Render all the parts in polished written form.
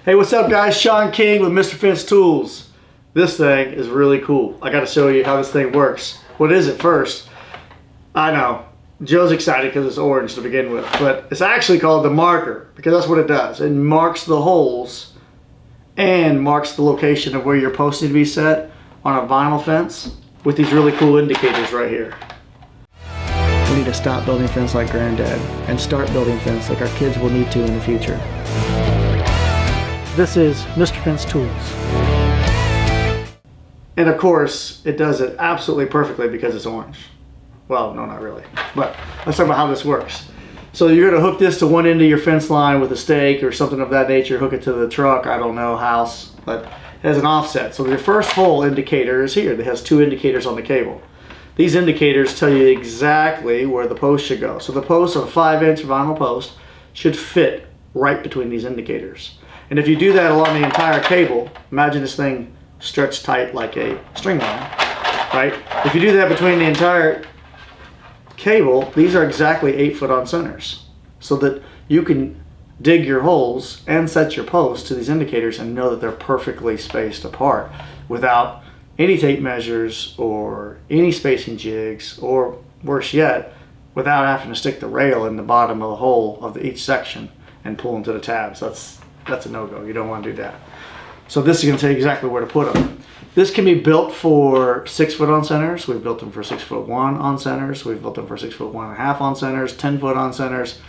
Hey, what's up guys? Sean King with Mr. Fence Tools. This thing is really cool. I gotta show you how this thing works. What is it first? I know, Joe's excited because it's orange to begin with, but it's actually called the marker because that's what it does. It marks the holes and marks the location of where your posts need to be set on a vinyl fence with these really cool indicators right here. We need to stop building fence like Granddad and start building fence like our kids will need to in the future. This is Mr. Fence Tools. And of course, it does it absolutely perfectly because it's orange. Well, no, not really. But let's talk about how this works. So you're going to hook this to one end of your fence line with a stake or something of that nature, hook it to the truck, I don't know, house, but it has an offset. So your first hole indicator is here. It has two indicators on the cable. These indicators tell you exactly where the post should go. So the post on a 5-inch vinyl post should fit right between these indicators. And if you do that along the entire cable, imagine this thing stretched tight like a string line, right? If you do that between the entire cable, these are exactly 8 foot on centers, so that you can dig your holes and set your posts to these indicators and know that they're perfectly spaced apart without any tape measures or any spacing jigs, or worse yet, without having to stick the rail in the bottom of the hole of each section and pull into the tabs. That's a no-go. You don't want to do that. So this is going to tell you exactly where to put them. This can be built for 6 foot on centers. We've built them for 6'1" on centers. We've built them for 6'1.5" on centers, 10 foot on centers.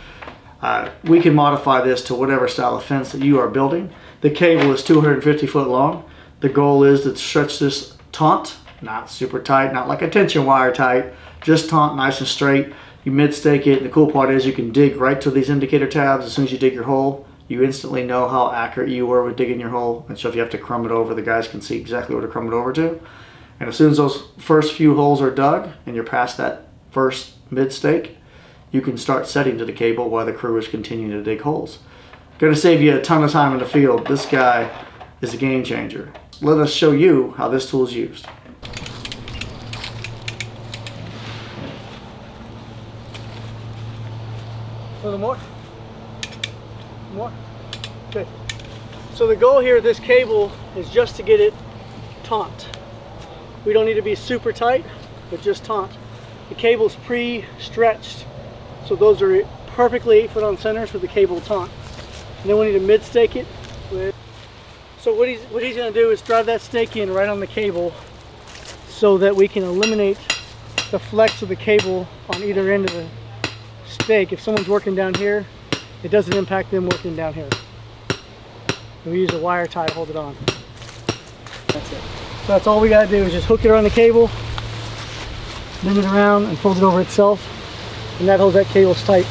We can modify this to whatever style of fence that you are building. The cable is 250 foot long. The goal is to stretch this taut, not super tight, not like a tension wire tight, just taut, nice and straight. You mid-stake it. The cool part is you can dig right to these indicator tabs. As soon as you dig your hole, you instantly know how accurate you were with digging your hole. And so if you have to crumb it over, the guys can see exactly where to crumb it over to. And as soon as those first few holes are dug and you're past that first mid-stake, you can start setting to the cable while the crew is continuing to dig holes. Going to save you a ton of time in the field. This guy is a game changer. Let us show you how this tool is used. A little more? More? Okay. So the goal here of this cable is just to get it taut. We don't need to be super tight, but just taut. The cable's pre-stretched, so those are perfectly 8 foot on centers with the cable taut. And then we need to mid-stake it. So what he's going to do is drive that stake in right on the cable so that we can eliminate the flex of the cable on either end of the stake. If someone's working down here, it doesn't impact them working down here. And we use a wire tie to hold it on. That's it. So that's all we got to do is just hook it around the cable, bend it around and fold it over itself, and that holds that cable tight.